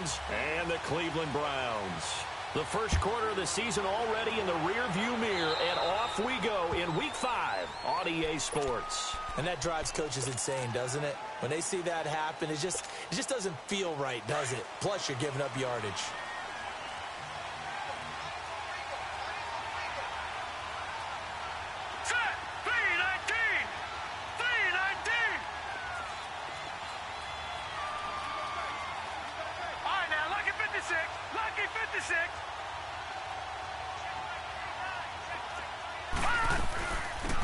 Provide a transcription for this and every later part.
Lions and the Cleveland Browns. The first quarter of the season already in the rearview mirror, and off we go in Week 5 on EA Sports. And that drives coaches insane, doesn't it? When they see that happen, it just doesn't feel right, does it? Plus, you're giving up yardage. Set! 319! 319! All right, now, lucky 56. Lucky 56.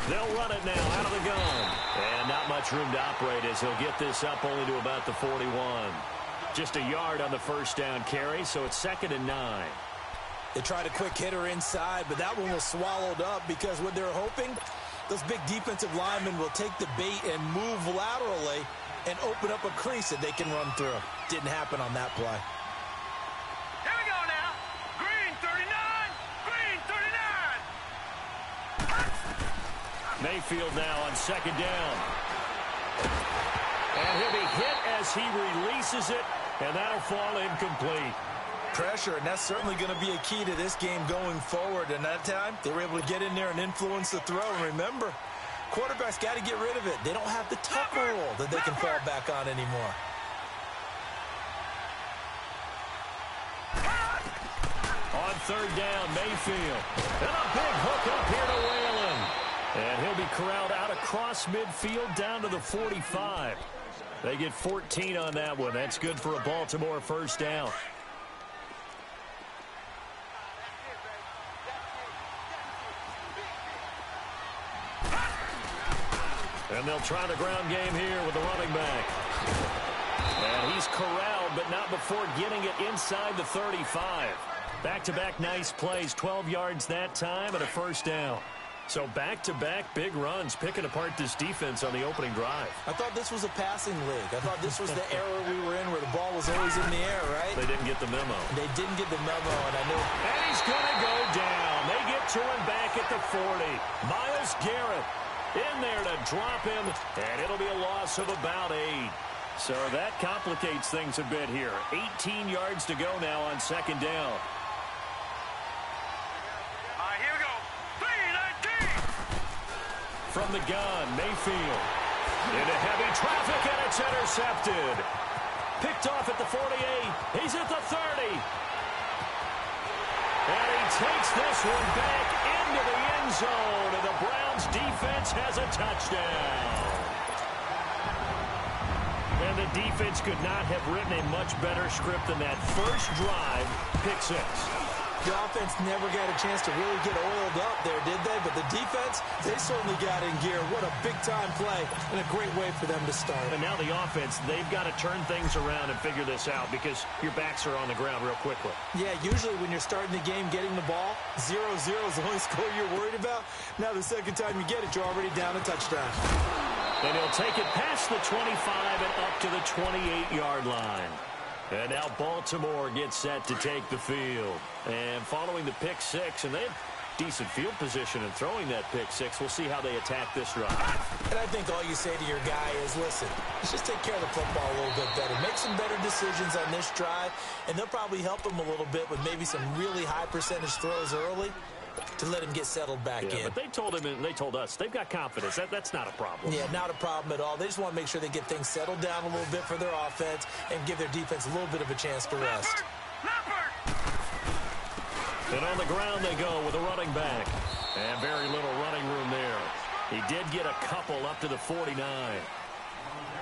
They'll run it now out of the gun. And not much room to operate as he'll get this up only to about the 41. Just a yard on the first down carry, so it's 2nd and 9. They tried a quick hitter inside, but that one was swallowed up because what they're hoping, those big defensive linemen will take the bait and move laterally and open up a crease that they can run through. Didn't happen on that play. Here we go now. Green 39. Green 39. Mayfield now on 2nd down. And he'll be hit as he releases it, and that'll fall incomplete. Pressure, and that's certainly going to be a key to this game going forward. And that time, they were able to get in there and influence the throw. And remember, quarterbacks got to get rid of it. They don't have the tucker roll that they can fall back on anymore. On 3rd down, Mayfield. And a big hook up here to Whalen. And he'll be corralled out across midfield down to the 45. They get 14 on that one. That's good for a Baltimore first down. And they'll try the ground game here with the running back. And he's corralled, but not before getting it inside the 35. Back-to-back nice plays, 12 yards that time and a first down. So back-to-back big runs, picking apart this defense on the opening drive. I thought this was a passing league. I thought this was the era we were in where the ball was always in the air, right? They didn't get the memo. They didn't get the memo, and I knew. And he's going to go down. They get to him back at the 40. Myles Garrett in there to drop him, and it'll be a loss of about 8. So that complicates things a bit here. 18 yards to go now on 2nd down. Here we go. 319. From the gun, Mayfield. Into heavy traffic, and it's intercepted. Picked off at the 48. He's at the 30. And he takes this one back into the end zone, and the Browns defense has a touchdown. And the defense could not have written a much better script than that first drive, pick 6. The offense never got a chance to really get oiled up there, did they? But the defense, they certainly got in gear. What a big-time play and a great way for them to start. And now the offense, they've got to turn things around and figure this out because your backs are on the ground real quickly. Yeah, usually when you're starting the game, getting the ball, 0-0 is the only score you're worried about. Now the second time you get it, you're already down a touchdown. And he'll take it past the 25 and up to the 28-yard line. And now Baltimore gets set to take the field. And following the pick 6, and they have decent field position in throwing that pick 6. We'll see how they attack this drive. And I think all you say to your guy is, listen, let's just take care of the football a little bit better. Make some better decisions on this drive, and they'll probably help him a little bit with maybe some really high percentage throws early to let him get settled back in. But they told him and they told us they've got confidence. That's not a problem. Yeah, not a problem at all. They just want to make sure they get things settled down a little bit for their offense and give their defense a little bit of a chance to rest. And on the ground they go with a running back. And very little running room there. He did get a couple up to the 49.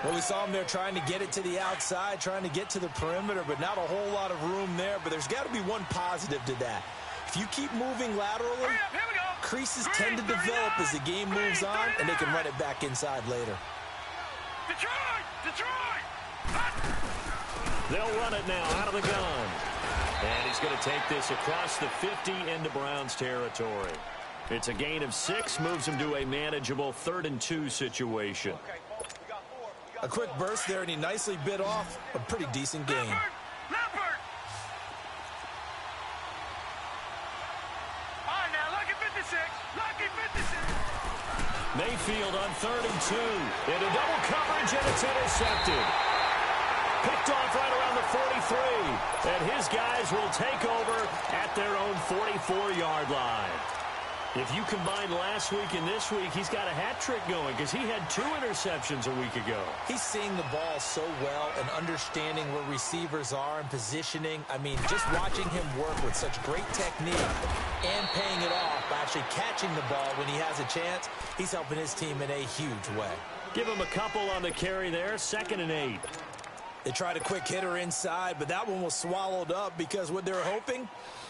Well, we saw him there trying to get it to the outside, trying to get to the perimeter, but not a whole lot of room there. But there's got to be one positive to that. If you keep moving laterally, creases tend to develop as the game moves on, and they can run it back inside later. Detroit! They'll run it now out of the gun. And he's going to take this across the 50 into Browns territory. It's a gain of 6, moves him to a manageable 3rd and 2 situation. A quick burst there, and he nicely bit off a pretty decent game. Mayfield on 3rd and 2. Into double coverage, and it's intercepted. Picked off right around the 43. And his guys will take over at their own 44-yard line. If you combine last week and this week, he's got a hat trick going because he had 2 interceptions a week ago. He's seeing the ball so well and understanding where receivers are and positioning. I mean, just watching him work with such great technique and paying it off by actually catching the ball when he has a chance, he's helping his team in a huge way. Give him a couple on the carry there, 2nd and 8. They tried a quick hitter inside, but that one was swallowed up because what they're hoping,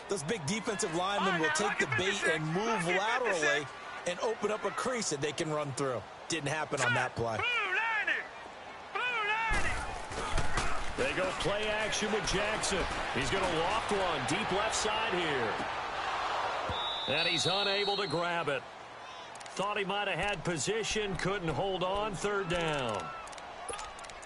those big defensive linemen will take the bait and move laterally and open up a crease that they can run through. Didn't happen on that play. They go play action with Jackson. He's going to loft one deep left side here. And he's unable to grab it. Thought he might have had position, couldn't hold on, 3rd down.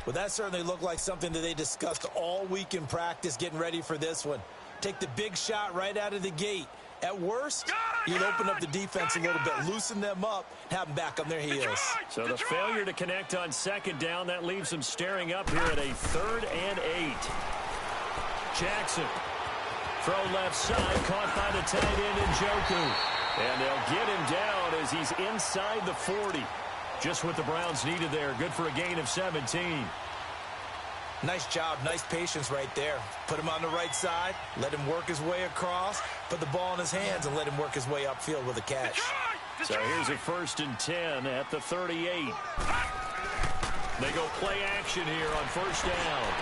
Well, that certainly looked like something that they discussed all week in practice getting ready for this one. Take the big shot right out of the gate. At worst, you'd open up the defense a little bit, loosen them up, have them back on their heels. So the failure to connect on 2nd down, that leaves them staring up here at a 3rd and 8. Jackson, throw left side, caught by the tight end Njoku. And they'll get him down as he's inside the 40. Just what the Browns needed there. Good for a gain of 17. Nice job, nice patience right there. Put him on the right side, let him work his way across, put the ball in his hands, and let him work his way upfield with a catch. So here's a 1st and 10 at the 38. They go play action here on 1st down.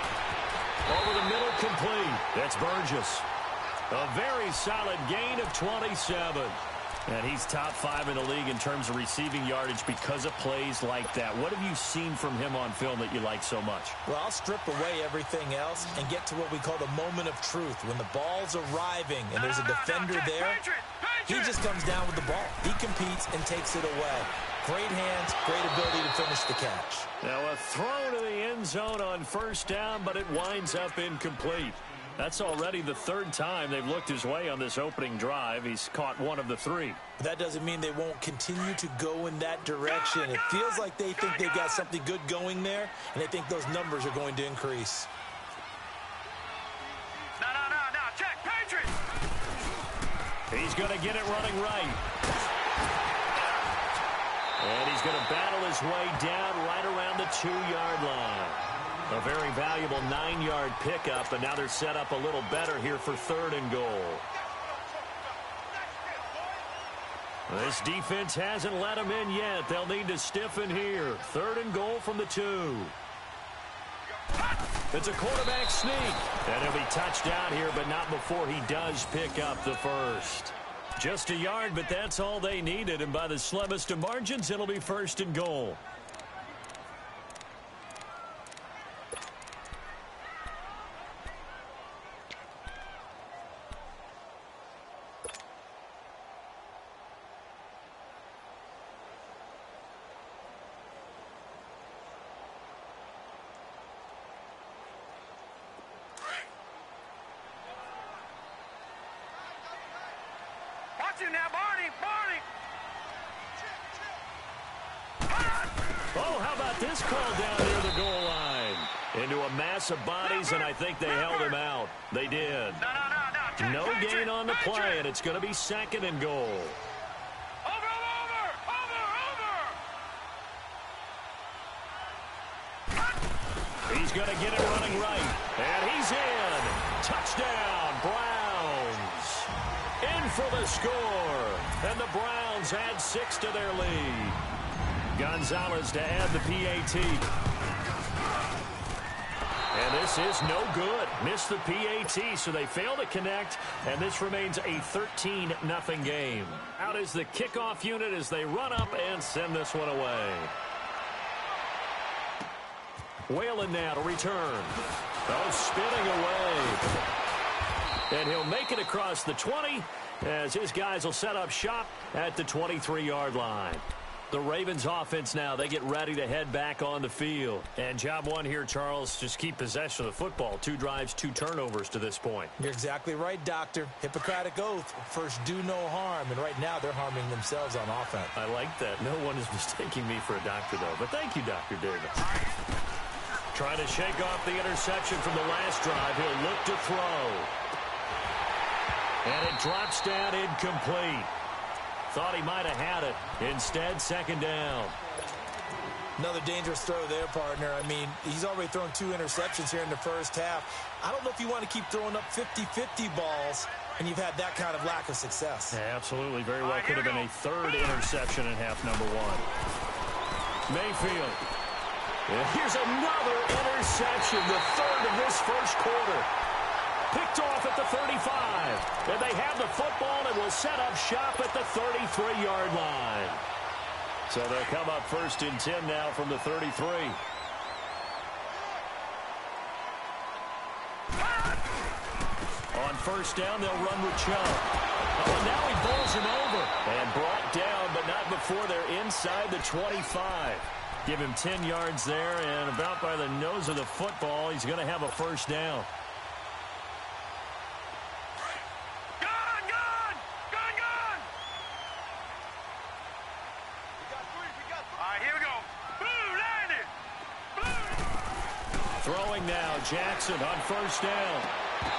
Over the middle, complete. That's Burgess. A very solid gain of 27. And he's top 5 in the league in terms of receiving yardage because of plays like that. What have you seen from him on film that you like so much? Well, I'll strip away everything else and get to what we call the moment of truth. When the ball's arriving and there's a defender there, he just comes down with the ball. He competes and takes it away. Great hands, great ability to finish the catch. Now a throw to the end zone on 1st down, but it winds up incomplete. That's already the 3rd time they've looked his way on this opening drive. He's caught 1 of the 3. But that doesn't mean they won't continue to go in that direction. It feels like they think they've got something good going there, and they think those numbers are going to increase. No, check, Patriots! He's going to get it running right. And he's going to battle his way down right around the 2-yard line. A very valuable 9-yard pickup, and now they're set up a little better here for 3rd and goal. This defense hasn't let them in yet. They'll need to stiffen here. 3rd and goal from the 2. It's a quarterback sneak. And he'll be touched down here, but not before he does pick up the 1st. Just a yard, but that's all they needed. And by the slimmest of margins, it'll be 1st and goal. Now, Barney! Oh, how about this call down near the goal line? Into a mass of bodies, and I think they held him out. They did. No gain on the play, and it's going to be 2nd and goal. Over! He's going to get it running right. And he's in. Touchdown, Browns. In for the score. And the Browns add 6 to their lead. Gonzalez to add the PAT. And this is no good. Missed the PAT, so they fail to connect, and this remains a 13-0 game. Out is the kickoff unit as they run up and send this one away. Whalen now to return. Oh, spinning away. And he'll make it across the 20 as his guys will set up shop at the 23-yard line. The Ravens offense now, they get ready to head back on the field. And job one here, Charles, just keep possession of the football. 2 drives, 2 turnovers to this point. You're exactly right, Doctor. Hippocratic oath. First, do no harm. And right now, they're harming themselves on offense. I like that. No one is mistaking me for a doctor, though. But thank you, Dr. Davis. Trying to shake off the interception from the last drive. He'll look to throw. And it drops down incomplete. Thought he might have had it. Instead, second down. Another dangerous throw there, partner. I mean, he's already thrown 2 interceptions here in the first half. I don't know if you want to keep throwing up 50-50 balls, and you've had that kind of lack of success. Yeah, absolutely. Very well could have been a third interception in half number 1. Mayfield. And here's another interception, the third of this first quarter. Picked off at the 35. And they have the football and will set up shop at the 33-yard line. So they'll come up first and 10 now from the 33. On first down, they'll run with Chubb. Oh, and now he bowls him over. And brought down, but not before they're inside the 25. Give him 10 yards there, and about by the nose of the football, he's going to have a first down. Throwing now, Jackson on first down.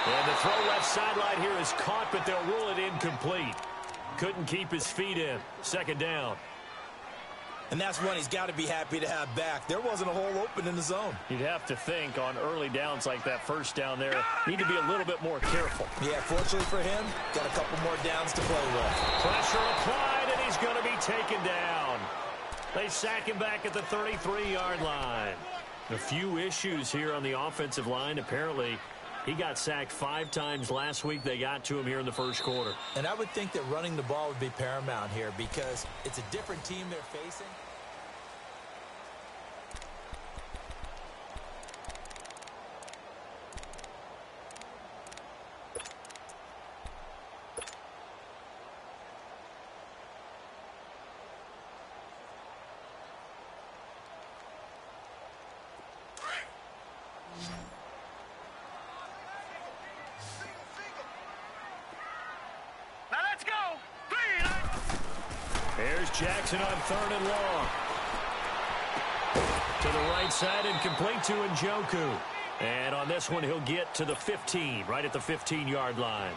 And the throw left sideline here is caught, but they'll rule it incomplete. Couldn't keep his feet in. Second down. And that's one he's got to be happy to have back. There wasn't a hole open in the zone. You'd have to think on early downs like that first down there, need to be a little bit more careful. Yeah, fortunately for him, got a couple more downs to play with. Pressure applied, and he's going to be taken down. They sack him back at the 33-yard line. A few issues here on the offensive line. Apparently, he got sacked 5 times last week. They got to him here in the first quarter. And I would think that running the ball would be paramount here because it's a different team they're facing. Here's Jackson on third and long. To the right side and complete to Njoku. And on this one, he'll get to the 15, right at the 15-yard line.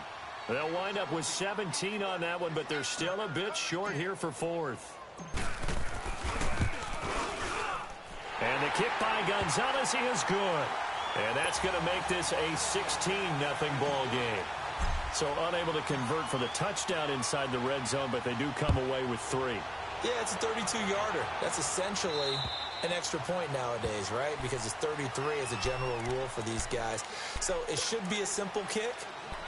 They'll wind up with 17 on that one, but they're still a bit short here for fourth. And the kick by Gonzalez, he is good. And that's going to make this a 16-0 ball game. So unable to convert for the touchdown inside the red zone, but they do come away with 3. Yeah, it's a 32-yarder. That's essentially an extra point nowadays, right? Because it's 33 as a general rule for these guys. So it should be a simple kick.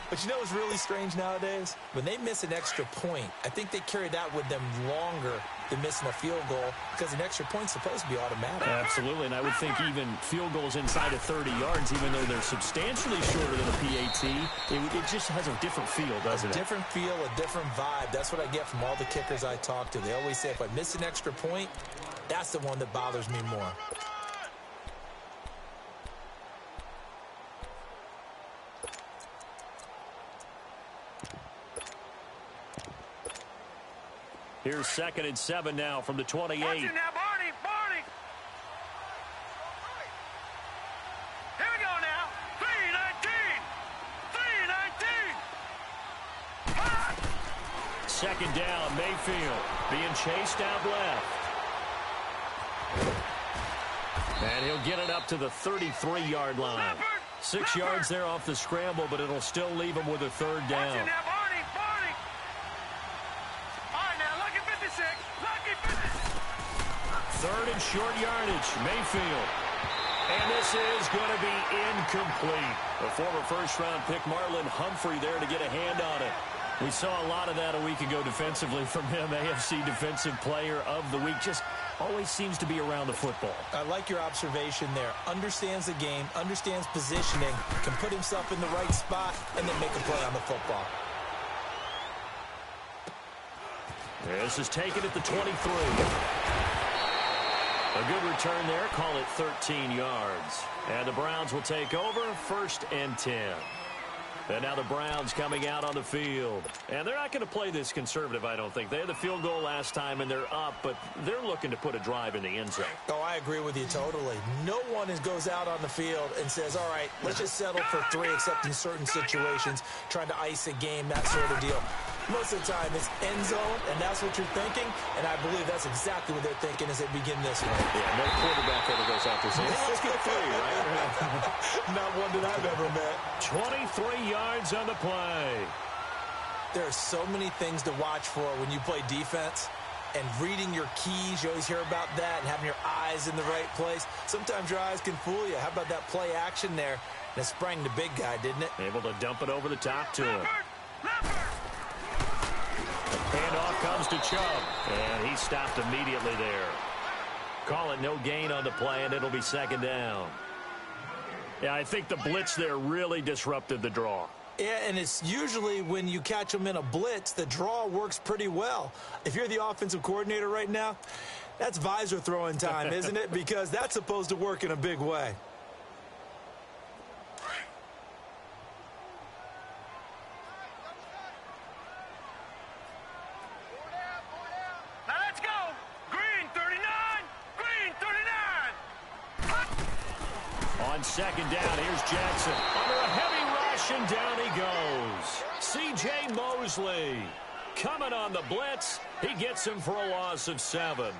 But you know what's really strange nowadays? When they miss an extra point, I think they carry that with them longer than missing a field goal because an extra point's supposed to be automatic. Absolutely, and I would think even field goals inside of 30 yards, even though they're substantially shorter than a PAT, it just has a different feel, doesn't it? A different feel, a different vibe. That's what I get from all the kickers I talk to. They always say if I miss an extra point, that's the one that bothers me more. Here's 2nd and 7 now from the 28. Watch it now, Barney, Barney. Here we go now. 3-19. 3-19. Second down, Mayfield being chased out left. And he'll get it up to the 33-yard line. 6 yards there off the scramble, but it'll still leave him with a third down. Watch it now, Barney, Barney. All right, now, lucky 56. Lucky 56. Third and short yardage, Mayfield. And this is going to be incomplete. The former first-round pick, Marlon Humphrey, there to get a hand on it. We saw a lot of that a week ago defensively from him. AFC Defensive Player of the Week. Just always seems to be around the football. I like your observation there. Understands the game, understands positioning, can put himself in the right spot, and then make a play on the football. This is taken at the 23. A good return there. Call it 13 yards. And the Browns will take over 1st and 10. And now the Browns coming out on the field. And they're not going to play this conservative, I don't think. They had the field goal last time, and they're up, but they're looking to put a drive in the end zone. Oh, I agree with you totally. No one goes out on the field and says, all right, let's just settle for 3, except in certain situations, trying to ice a game, that sort of deal. Most of the time, it's end zone, and that's what you're thinking, and I believe that's exactly what they're thinking as they begin this one. Yeah, no quarterback ever goes out there saying, let's get 3, right? Not one that I've ever met. 23 yards on the play. There are so many things to watch for when you play defense, and reading your keys, you always hear about that, and having your eyes in the right place. Sometimes your eyes can fool you. How about that play action there? And it sprang the big guy, didn't it? Able to dump it over the top to him. Handoff comes to Chubb, and he stopped immediately there. Call it no gain on the play, and it'll be second down. Yeah, I think the blitz there really disrupted the draw. Yeah, and it's usually when you catch them in a blitz, the draw works pretty well. If you're the offensive coordinator right now, that's visor throwing time, isn't it? Because that's supposed to work in a big way. On second down, here's Jackson. Under a heavy rush, and down he goes. C.J. Mosley coming on the blitz. He gets him for a loss of 7.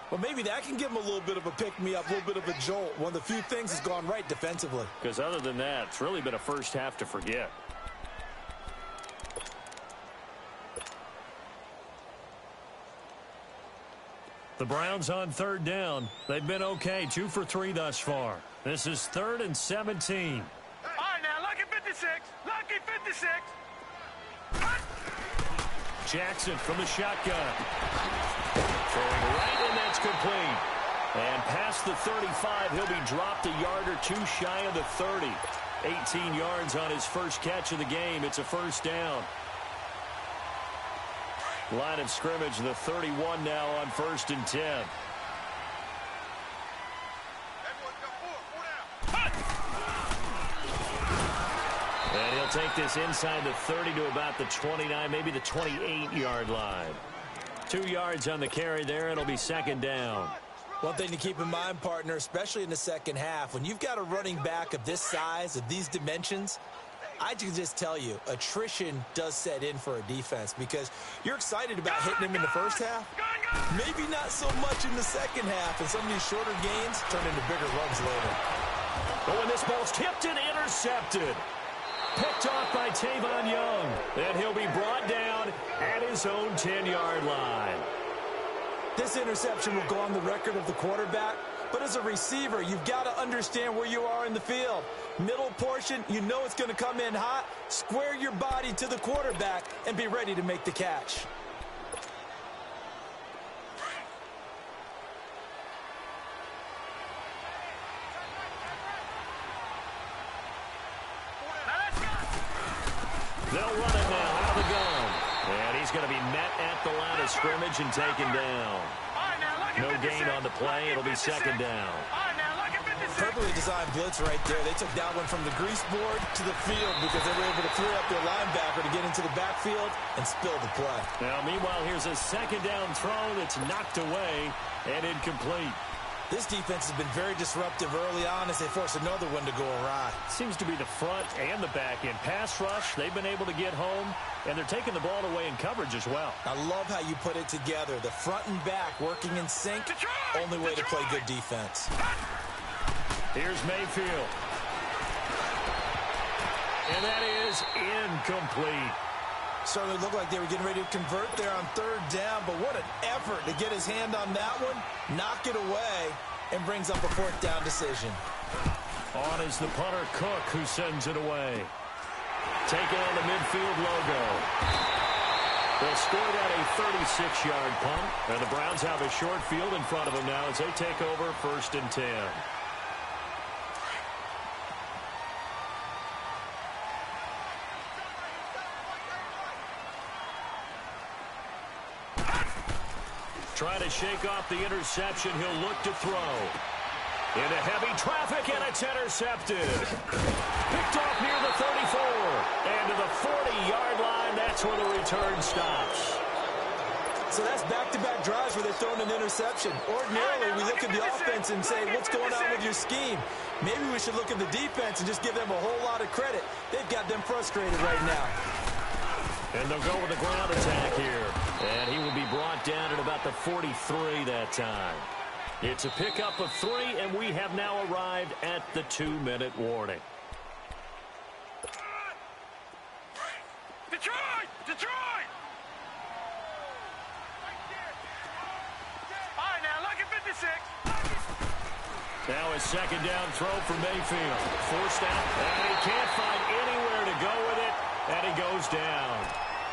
Well, maybe that can give him a little bit of a pick-me-up, a little bit of a jolt. One of the few things has gone right defensively. Because other than that, it's really been a first half to forget. The Browns on third down. They've been okay, 2 for 3 thus far. This is 3rd and 17. All right, now, lucky 56. Lucky 56. Jackson from the shotgun. Throwing right, and that's complete. And past the 35, he'll be dropped a yard or 2 shy of the 30. 18 yards on his first catch of the game. It's a first down. Line of scrimmage, the 31 now on 1st and 10. And he'll take this inside the 30 to about the 29, maybe the 28-yard line. 2 yards on the carry there. It'll be second down. One thing to keep in mind, partner, especially in the second half, when you've got a running back of this size, of these dimensions, I can just tell you, attrition does set in for a defense because you're excited about hitting him in the first half. Maybe not so much in the second half, and some of these shorter gains turn into bigger runs later. Oh, and this ball's tipped and intercepted. Picked off by Tavon Young. And he'll be brought down at his own 10-yard line. This interception will go on the record of the quarterback, but as a receiver, you've got to understand where you are in the field. Middle portion, you know it's going to come in hot. Square your body to the quarterback and be ready to make the catch. They'll run it now out of the gun. And he's going to be met at the line of scrimmage and taken down. No gain on the play. It'll be second down. Perfectly designed blitz right there. They took that one from the grease board to the field because they were able to free up their linebacker to get into the backfield and spill the play. Now, meanwhile, here's a second down throw that's knocked away and incomplete. This defense has been very disruptive early on as they force another one to go awry. Seems to be the front and the back end. Pass rush, they've been able to get home, and they're taking the ball away in coverage as well. I love how you put it together. The front and back working in sync. Only way to play good defense. Here's Mayfield. And that is incomplete. Certainly looked like they were getting ready to convert there on third down, but what an effort to get his hand on that one, knock it away, and brings up a fourth down decision. On is the punter Cook, who sends it away. Taking on the midfield logo. They'll score that a 36-yard punt, and the Browns have a short field in front of them now as they take over 1st and 10. Trying to shake off the interception. He'll look to throw. Into heavy traffic, and it's intercepted. Picked off near the 34. And that's where the return stops. So that's back-to-back drives where they've thrown an interception. Ordinarily, we look at the offense and say, what's going on with your scheme? Maybe we should look at the defense and just give them a whole lot of credit. They've got them frustrated right now. And they'll go with the ground attack here. And he will be brought down at about the 43 that time. It's a pickup of 3, and we have now arrived at the 2-minute warning. Detroit! Detroit! All right, now, lucky 56. Now a second down throw for Mayfield. Forced out, and he can't find anywhere to go with it, and he goes down.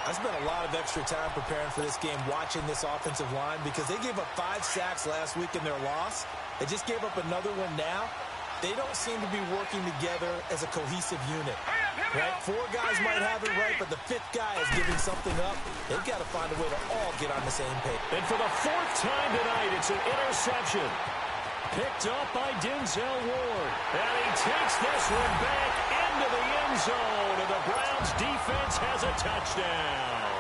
I spent a lot of extra time preparing for this game, watching this offensive line, because they gave up 5 sacks last week in their loss. They just gave up another one now. They don't seem to be working together as a cohesive unit. Right? 4 guys might have it right, but the 5th guy is giving something up. They've got to find a way to all get on the same page. And for the 4th time tonight, it's an interception. Picked up by Denzel Ward. And he takes this one back into the end zone. And the Browns defense has a touchdown.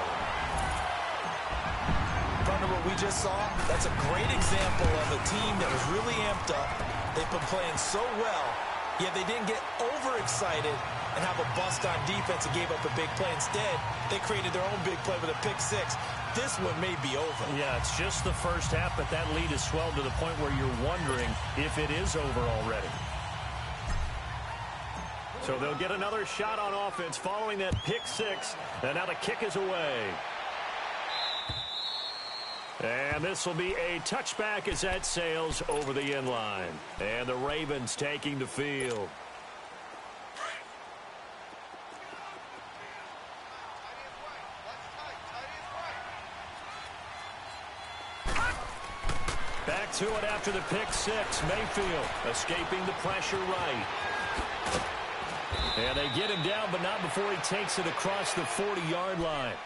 Under what we just saw, that's a great example of a team that was really amped up. They've been playing so well, yet they didn't get overexcited and have a bust on defense and gave up a big play. Instead, they created their own big play with a pick 6. This one may be over. Yeah, it's just the first half, but that lead has swelled to the point where you're wondering if it is over already. So they'll get another shot on offense following that pick 6, and now the kick is away. And this will be a touchback as that sails over the end line. And the Ravens taking the field. Back to it after the pick 6. Mayfield escaping the pressure right. And they get him down, but not before he takes it across the 40-yard line.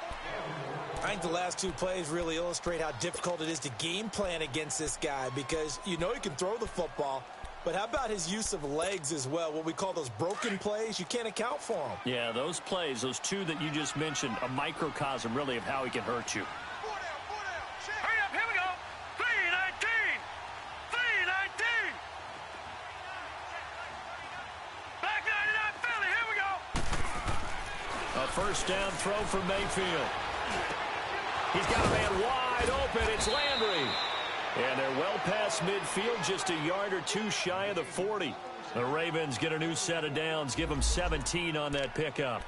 I think the last 2 plays really illustrate how difficult it is to game plan against this guy, because you know he can throw the football, but how about his use of legs as well? What we call those broken plays, you can't account for them. Yeah, those plays, those 2 that you just mentioned, a microcosm really of how he can hurt you. Hurry up, here we go. 319. 319. Back 99 Philly, here we go. A first down throw for Mayfield. He's got a man wide open. It's Landry. And they're well past midfield, just a yard or 2 shy of the 40. The Ravens get a new set of downs, give them 17 on that pickup.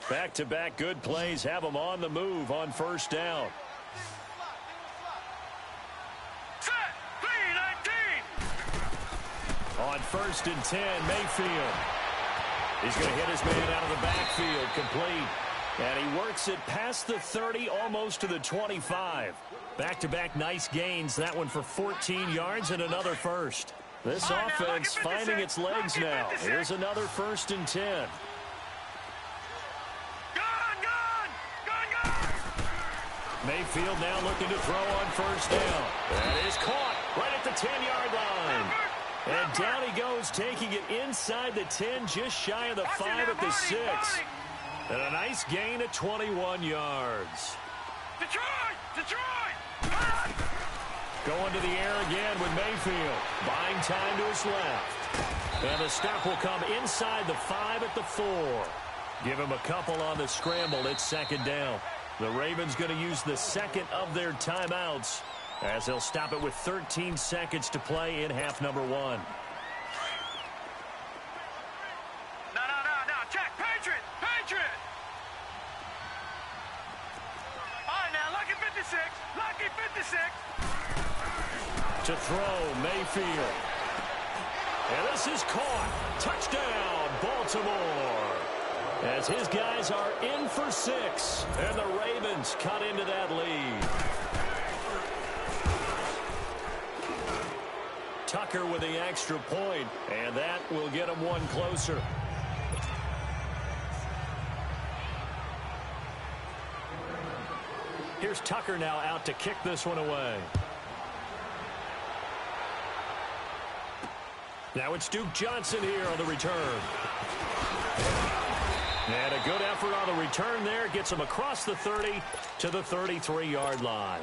Back-to-back good plays have them on the move on first down. On 1st and 10, Mayfield. He's going to hit his man out of the backfield, complete. And he works it past the 30, almost to the 25. Back-to-back nice gains, that one for 14 yards and another first. This offense finding its legs now. Here's another 1st and 10. Mayfield now looking to throw on first down. That is caught right at the 10-yard line. And down he goes, taking it inside the 10, just shy of the 5 at the 6. And a nice gain of 21 yards. Detroit! Detroit! Going to the air again with Mayfield. Buying time to his left. And the stop will come inside the 5 at the 4. Give him a couple on the scramble. It's 2nd down. The Ravens going to use the 2nd of their timeouts, as they'll stop it with 13 seconds to play in half number 1. No. Check. Patriot. All right, now, lucky 56. Lucky 56. To throw, Mayfield. And this is caught. Touchdown, Baltimore. As his guys are in for 6. And the Ravens cut into that lead. Tucker with the extra point, and that will get him one closer. Here's Tucker now out to kick this one away. Now it's Duke Johnson here on the return. And a good effort on the return there. Gets him across the 30 to the 33-yard line.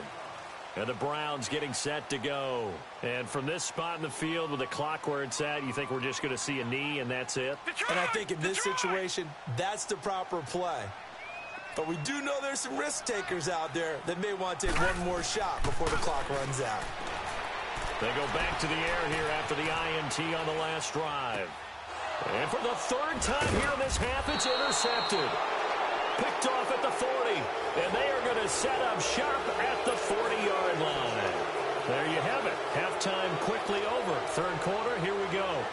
And the Browns getting set to go. And from this spot in the field with the clock where it's at, you think we're just going to see a knee and that's it? And I think in this situation, that's the proper play. But we do know there's some risk takers out there that may want to take one more shot before the clock runs out. They go back to the air here after the INT on the last drive. And for the third time here in this half, it's intercepted. Picked off at the 40. And they are going to set up shop at the 40-yard line. There you have it. Halftime quickly over. Third quarter, here we go.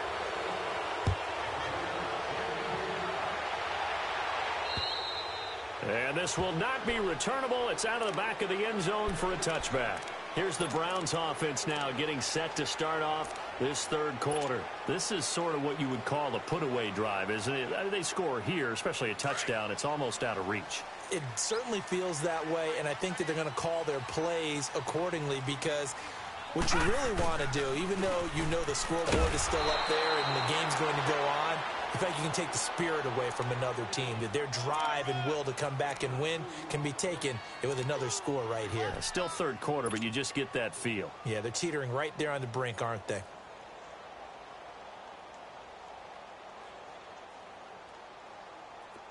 And this will not be returnable. It's out of the back of the end zone for a touchback. Here's the Browns offense now getting set to start off this third quarter. This is sort of what you would call a put-away drive, isn't it? They score here, especially a touchdown. It's almost out of reach. It certainly feels that way, and I think that they're going to call their plays accordingly because what you really want to do, even though you know the scoreboard is still up there and the game's going to go on, in fact, you can take the spirit away from another team, that their drive and will to come back and win can be taken with another score right here. Still third quarter, but you just get that feel. Yeah, they're teetering right there on the brink, aren't they?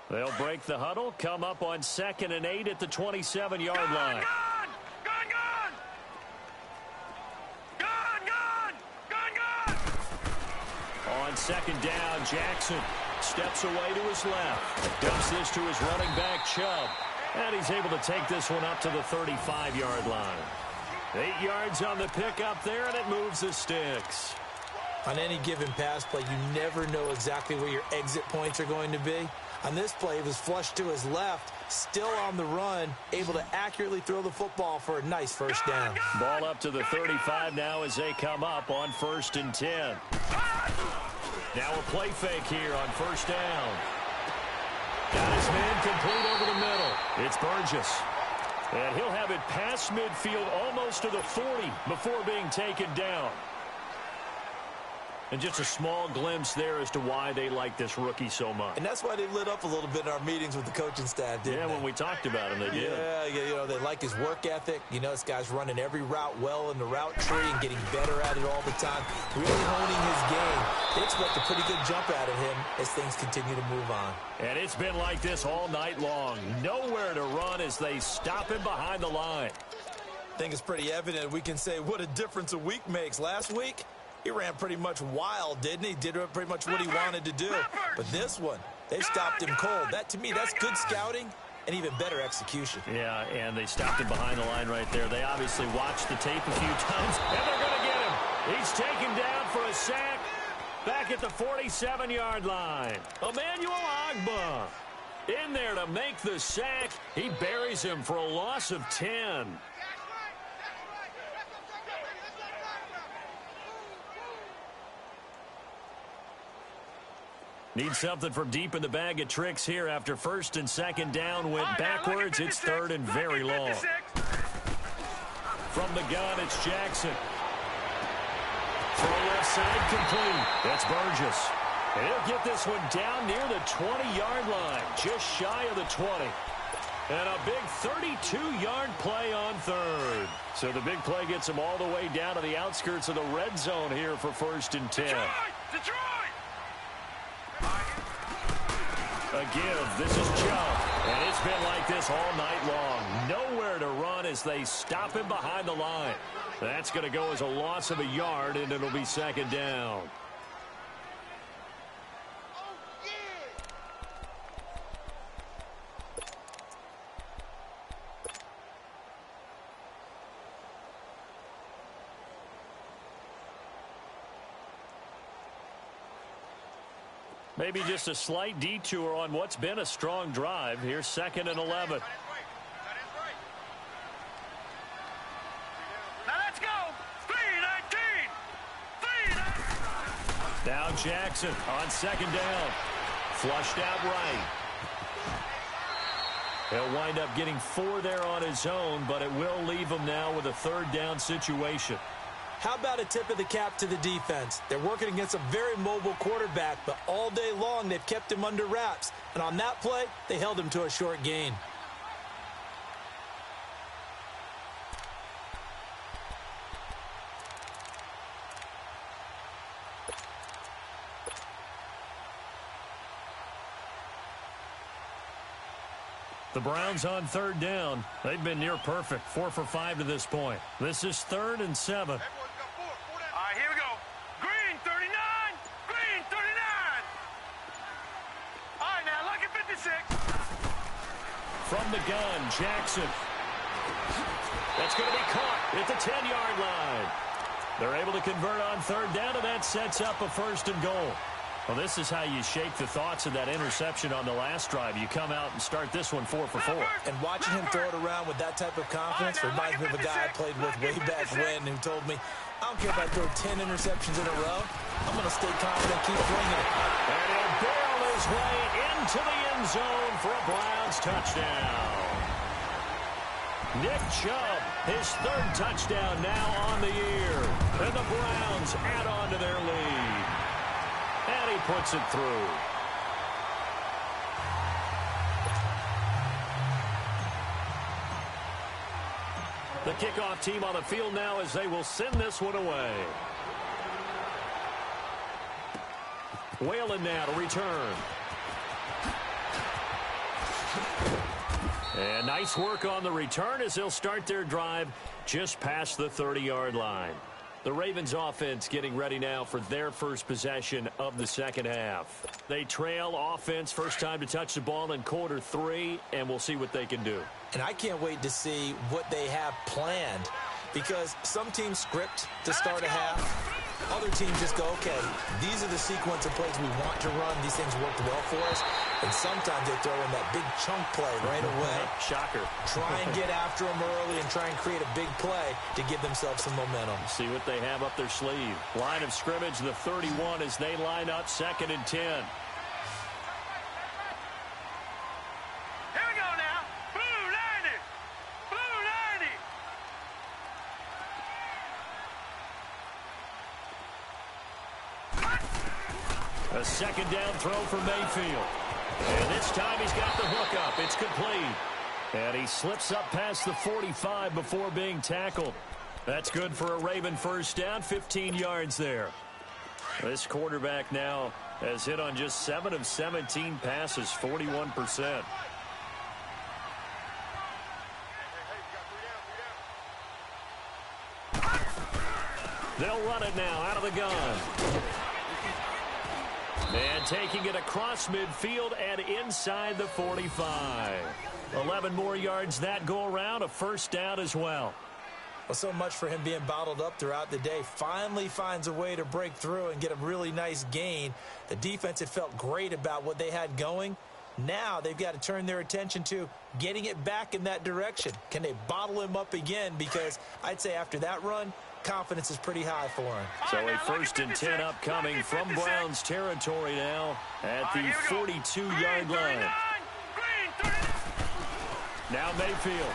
They'll break the huddle, come up on 2nd and 8 at the 27-yard line. On second down, Jackson steps away to his left. Dumps this to his running back, Chubb. And he's able to take this one up to the 35-yard line. 8 yards on the pickup there, and it moves the sticks. On any given pass play, you never know exactly where your exit points are going to be. On this play, it was flushed to his left, still on the run, able to accurately throw the football for a nice first down. Ball up to the 35 now as they come up on 1st and 10. Now a play fake here on first down. Got his man complete over the middle. It's Burgess. And he'll have it past midfield almost to the 40 before being taken down. And just a small glimpse there as to why they like this rookie so much. And that's why they lit up a little bit in our meetings with the coaching staff, didn't they? Yeah, when we talked about him, they did. Yeah, you know, they like his work ethic. You know, this guy's running every route well in the route tree and getting better at it all the time. Really honing his game. They expect a pretty good jump out of him as things continue to move on. And it's been like this all night long. Nowhere to run as they stop him behind the line. I think it's pretty evident we can say what a difference a week makes. Last week, he ran pretty much wild, didn't he? Did pretty much what he wanted to do. But this one, they stopped him cold. That, to me, that's good scouting and even better execution. Yeah, and they stopped him behind the line right there. They obviously watched the tape a few times, and they're going to get him. He's taken down for a sack back at the 47-yard line. Emmanuel Ogbah in there to make the sack. He buries him for a loss of 10. Need something from deep in the bag of tricks here after 1st and 2nd down went backwards. It's 3rd and very long. From the gun, it's Jackson. Throw left side complete. That's Burgess. And he'll get this one down near the 20-yard line, just shy of the 20. And a big 32-yard play on 3rd. So the big play gets him all the way down to the outskirts of the red zone here for 1st and 10. Detroit! A give. This is Chubb. And it's been like this all night long. Nowhere to run as they stop him behind the line. That's going to go as a loss of a yard, and it'll be 2nd down. Maybe just a slight detour on what's been a strong drive. Here's 2nd and 11. Now let's go. 3-19. Now Jackson on 2nd down. Flushed out right. He'll wind up getting 4 there on his own, but it will leave him now with a 3rd down situation. How about a tip of the cap to the defense? They're working against a very mobile quarterback, but all day long they've kept him under wraps. And on that play, they held him to a short gain. The Browns on third down. They've been near perfect, 4 for 5 to this point. This is 3rd and 7. All right, here we go. Green, 39. Green, 39. All right, now, look at 56. From the gun, Jackson. That's going to be caught at the 10-yard line. They're able to convert on third down, and that sets up a 1st and goal. Well, this is how you shake the thoughts of that interception on the last drive. You come out and start this one 4 for 4. And watching him throw it around with that type of confidence reminds me of a guy I played with way back when who told me, I don't care if I throw 10 interceptions in a row, I'm going to stay confident, keep swinging it. And he'll barrel his way into the end zone for a Browns touchdown. Nick Chubb, his 3rd touchdown now on the year. And the Browns add on to their lead. And he puts it through. The kickoff team on the field now as they will send this one away. Whalen now to return. And nice work on the return as they'll start their drive just past the 30-yard line. The Ravens offense getting ready now for their first possession of the second half. They trail offense, first time to touch the ball in quarter 3, and we'll see what they can do. And I can't wait to see what they have planned, because some teams script to start a half. Other teams just go, okay, these are the sequence of plays we want to run. These things worked well for us. And sometimes they throw in that big chunk play right away. Shocker. Try and get after them early and try and create a big play to give themselves some momentum. See what they have up their sleeve. Line of scrimmage, the 31 as they line up 2nd and 10. Here we go now. Blue 90. Blue 90. A 2nd down throw for Mayfield. And this time he's got the hook up. It's complete. And he slips up past the 45 before being tackled. That's good for a Raven first down, 15 yards there. This quarterback now has hit on just 7 of 17 passes, 41%. They'll run it now out of the gun. And taking it across midfield and inside the 45. 11 more yards that go around, a first down as well. Well, so much for him being bottled up throughout the day. Finally finds a way to break through and get a really nice gain. The defense had felt great about what they had going. Now they've got to turn their attention to getting it back in that direction. Can they bottle him up again? Because I'd say after that run, confidence is pretty high for him. So a 1st and 10 upcoming from Browns territory now at the 42-yard line. Now Mayfield.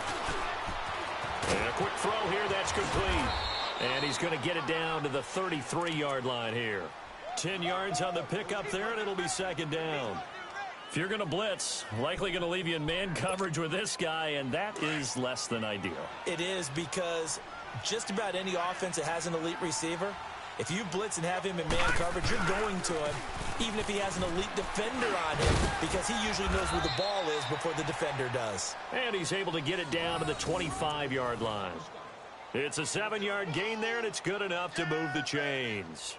And a quick throw here, that's complete. And he's going to get it down to the 33-yard line here. 10 yards on the pickup there, and it'll be 2nd down. If you're going to blitz, likely going to leave you in man coverage with this guy, and that is less than ideal. It is, because just about any offense that has an elite receiver, if you blitz and have him in man coverage, you're going to him, even if he has an elite defender on him, because he usually knows where the ball is before the defender does. And he's able to get it down to the 25-yard line. It's a 7-yard gain there, and it's good enough to move the chains.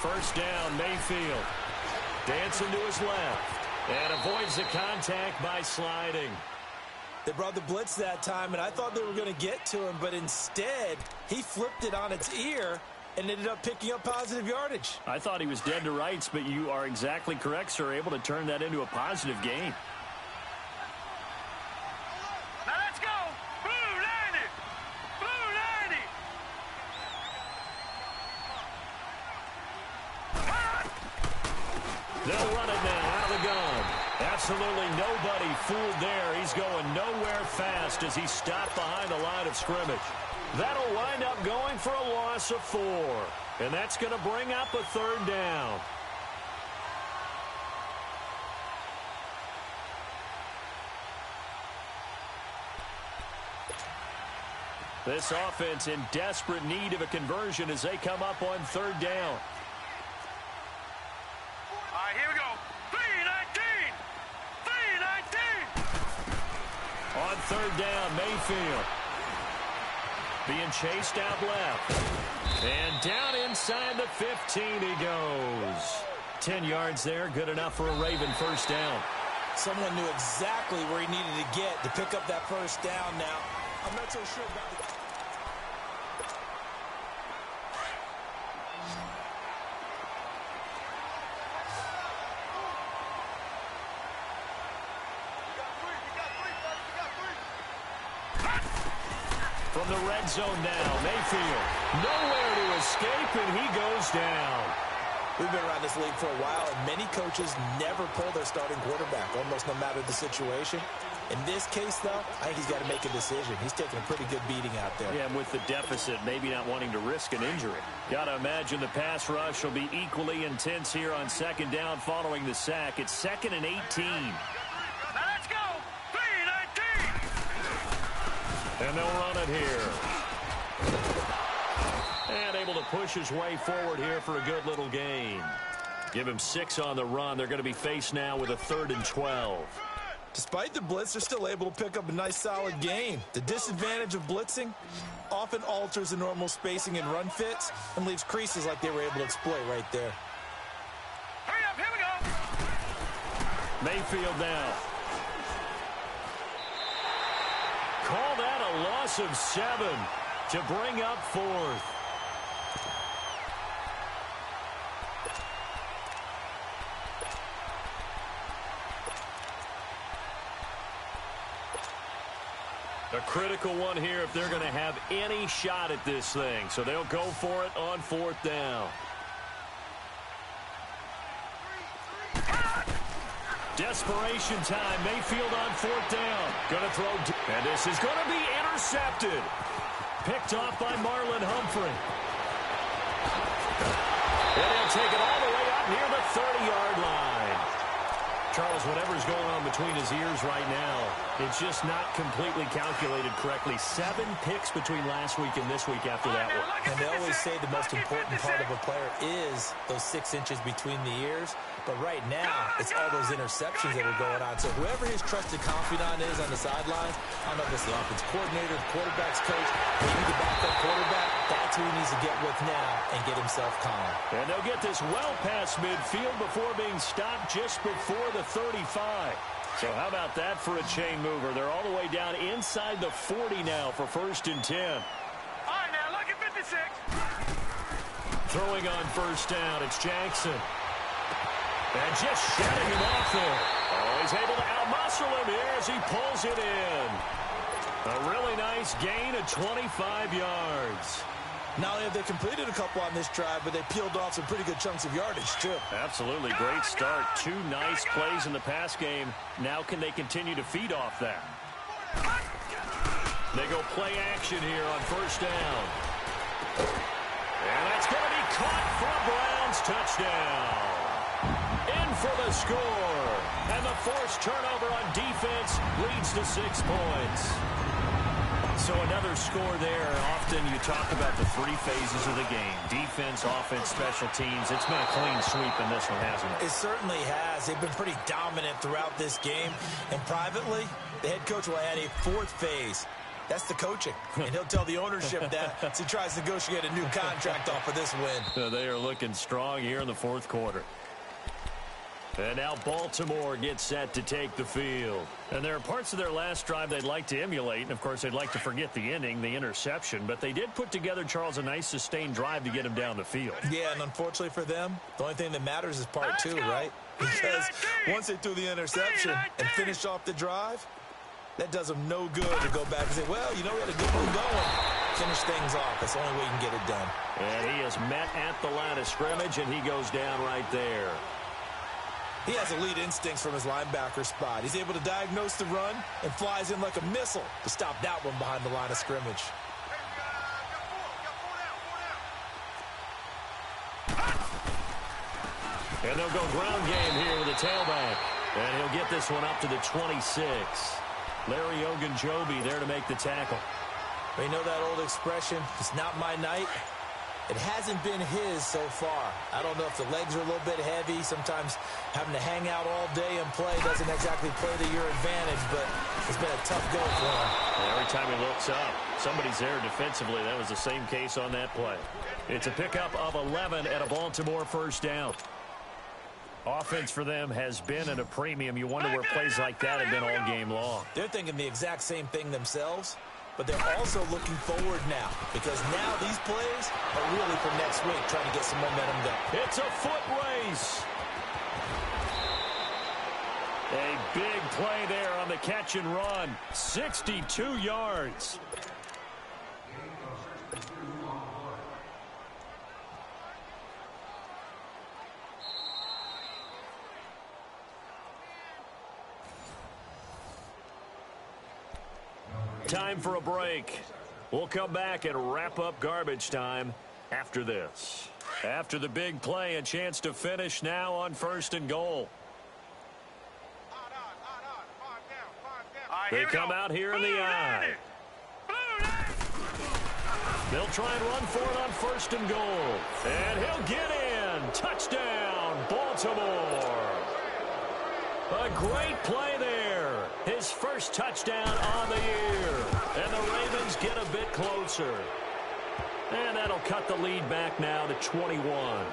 First down, Mayfield. Dancing to his left. And avoids the contact by sliding. They brought the blitz that time, and I thought they were going to get to him, but instead, he flipped it on its ear and ended up picking up positive yardage. I thought he was dead to rights, but you are exactly correct, sir. Able to turn that into a positive gain. Now let's go. Blue 90. Blue 90. They'll run it now out of the gun. Absolutely nobody fooled there. He's going nowhere fast as he's stopped behind the line of scrimmage. That'll wind up going for a loss of 4. And that's going to bring up a 3rd down. This offense in desperate need of a conversion as they come up on 3rd down. All right, here we go. 319. 319. On 3rd down, Mayfield. Being chased out left. And down inside the 15 he goes. 10 yards there, good enough for a Raven 1st down. Someone knew exactly where he needed to get to pick up that 1st down now. I'm not so sure about the... From the red zone now, Mayfield. Nowhere to escape, and he goes down. We've been around this league for a while, and many coaches never pull their starting quarterback, almost no matter the situation. In this case, though, I think he's got to make a decision. He's taking a pretty good beating out there. Yeah, and with the deficit, maybe not wanting to risk an injury. Got to imagine the pass rush will be equally intense here on 2nd down following the sack. It's 2nd and 18. Now let's go. 319. And they'll run it here. And able to push his way forward here for a good little gain. Give him 6 on the run. They're going to be faced now with a 3rd and 12. Despite the blitz, they're still able to pick up a nice, solid gain. The disadvantage of blitzing often alters the normal spacing and run fits and leaves creases like they were able to exploit right there. Hurry up, here we go. Mayfield now. Call that a loss of 7 to bring up 4th. A critical one here if they're going to have any shot at this thing. So they'll go for it on 4th down. Desperation time. Mayfield on 4th down. Going to throw. And this is going to be intercepted. Picked off by Marlon Humphrey. And he'll take it all the way up near the 30-yard line. Charles, whatever's going on between his ears right now, it's just not completely calculated correctly. 7 picks between last week and this week after that one. And they always say the most important part of a player is those 6 inches between the ears. But right now, it's all those interceptions that are going on. So whoever his trusted confidant is on the sidelines, I don't know if it's the offense coordinator, the quarterback's coach, maybe the backup quarterback, that's who he needs to get with now and get himself calm. And they'll get this well past midfield before being stopped just before the 35. So how about that for a chain mover? They're all the way down inside the 40 now for 1st and 10. All right, now look at 56. Throwing on 1st down, it's Jackson. And just shutting him off there. Oh, he's able to outmuscle him here as he pulls it in. A really nice gain of 25 yards. Not only have they completed a couple on this drive, but they peeled off some pretty good chunks of yardage, too. Absolutely. Great start. 2 nice plays in the pass game. Now can they continue to feed off that? They go play action here on 1st down. And that's going to be caught for a Browns touchdown. In for the score. And the forced turnover on defense leads to 6 points. So another score there. Often you talk about the 3 phases of the game. Defense, offense, special teams. It's been a clean sweep in this one, hasn't it? It certainly has. They've been pretty dominant throughout this game. And privately, the head coach will add a 4th phase. That's the coaching. And he'll tell the ownership that as he tries to negotiate a new contract off of this win. So they are looking strong here in the 4th quarter. And now Baltimore gets set to take the field. And there are parts of their last drive they'd like to emulate. And, of course, they'd like to forget the inning, the interception. But they did put together, Charles, a nice sustained drive to get him down the field. Yeah, and unfortunately for them, the only thing that matters is part two, right? Because once they threw the interception and finished off the drive, that does them no good to go back and say, well, you know, we had a good one going. Finish things off. That's the only way you can get it done. And he is met at the line of scrimmage, and he goes down right there. He has elite instincts from his linebacker spot. He's able to diagnose the run and flies in like a missile to stop that one behind the line of scrimmage. And they'll go ground game here with a tailback. And he'll get this one up to the 26. Larry Ogunjobi there to make the tackle. But you know that old expression, it's not my night? It hasn't been his so far. I don't know if the legs are a little bit heavy. Sometimes having to hang out all day and play doesn't exactly play to your advantage, but it's been a tough go for him. And every time he looks up, somebody's there defensively. That was the same case on that play. It's a pickup of 11 at a Baltimore first down. Offense for them has been at a premium. You wonder where plays like that have been all game long. They're thinking the exact same thing themselves. But they're also looking forward now because now these plays are really for next week, trying to get some momentum going. It's a foot race. A big play there on the catch and run. 62 yards. Time for a break. We'll come back and wrap up garbage time after this. After the big play, a chance to finish now on 1st and goal. They come out here in the I. They'll try and run for it on 1st and goal. And he'll get in. Touchdown, Baltimore. A great play there. His first touchdown on the year. And the Ravens get a bit closer. And that'll cut the lead back now to 21.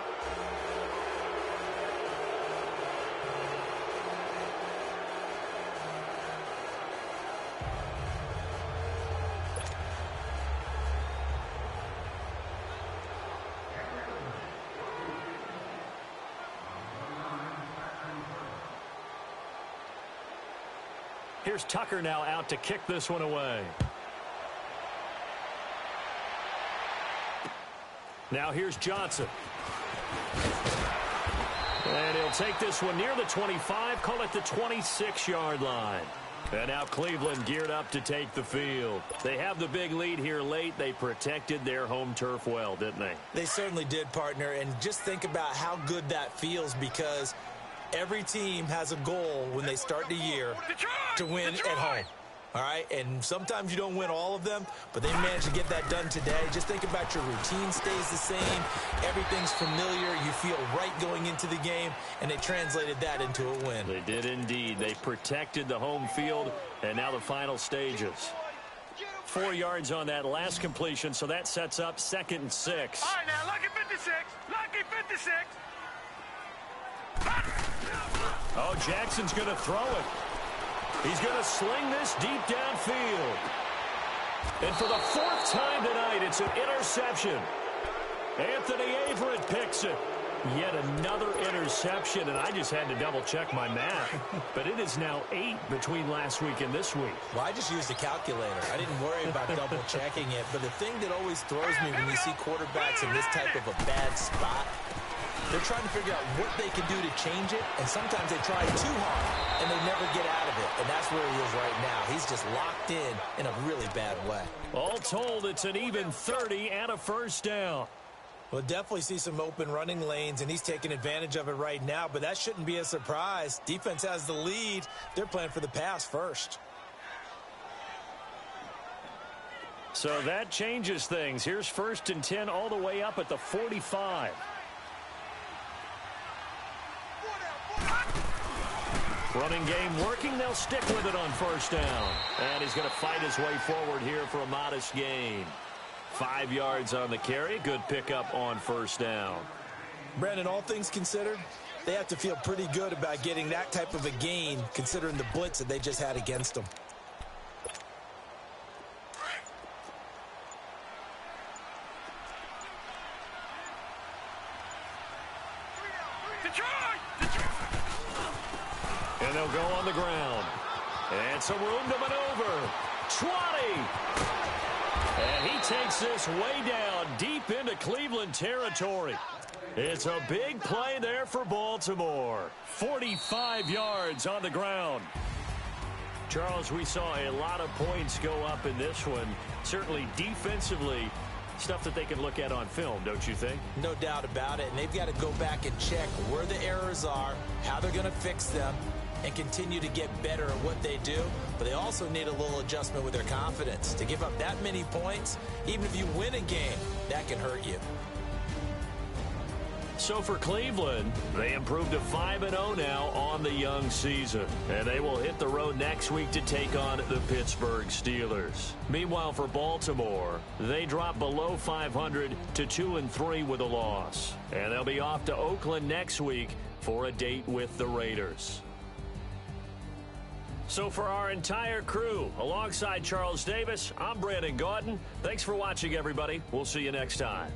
Here's Tucker now out to kick this one away. Now here's Johnson. And he'll take this one near the 25, call it the 26-yard line. And now Cleveland geared up to take the field. They have the big lead here late. They protected their home turf well, didn't they? They certainly did, partner. And just think about how good that feels because every team has a goal when they start the year to win at home. All right, and sometimes you don't win all of them, but they managed to get that done today. Just think about your routine stays the same. Everything's familiar. You feel right going into the game, and they translated that into a win. They did indeed. They protected the home field, and now the final stages. 4 yards on that last completion, so that sets up 2nd and 6. All right, now, lucky 56. Lucky 56. Oh, Jackson's going to throw it. He's going to sling this deep downfield. And for the 4th time tonight, it's an interception. Anthony Averett picks it. Yet another interception, and I just had to double-check my math. But it is now 8 between last week and this week. Well, I just used a calculator. I didn't worry about double-checking it. But the thing that always throws me when you see quarterbacks in this type of a bad spot, they're trying to figure out what they can do to change it, and sometimes they try too hard, and they never get out of it, and that's where he is right now. He's just locked in a really bad way. All told, it's an even 30 and a first down. We'll definitely see some open running lanes, and he's taking advantage of it right now, but that shouldn't be a surprise. Defense has the lead. They're playing for the pass first. So that changes things. Here's 1st and 10 all the way up at the 45. Running game working. They'll stick with it on 1st down. And he's going to fight his way forward here for a modest gain. 5 yards on the carry. Good pickup on 1st down. Brandon, all things considered, they have to feel pretty good about getting that type of a gain considering the blitz that they just had against them. And they'll go on the ground. And some room to maneuver. 20. And he takes this way down deep into Cleveland territory. It's a big play there for Baltimore. 45 yards on the ground. Charles, we saw a lot of points go up in this one. Certainly defensively, stuff that they can look at on film, don't you think? No doubt about it. And they've got to go back and check where the errors are, how they're going to fix them, and continue to get better at what they do. But they also need a little adjustment with their confidence. To give up that many points, even if you win a game, that can hurt you. So for Cleveland, they improved to 5-0 now on the young season. And they will hit the road next week to take on the Pittsburgh Steelers. Meanwhile, for Baltimore, they drop below 500 to 2-3 with a loss. And they'll be off to Oakland next week for a date with the Raiders. So for our entire crew, alongside Charles Davis, I'm Brandon Gaudin. Thanks for watching, everybody. We'll see you next time.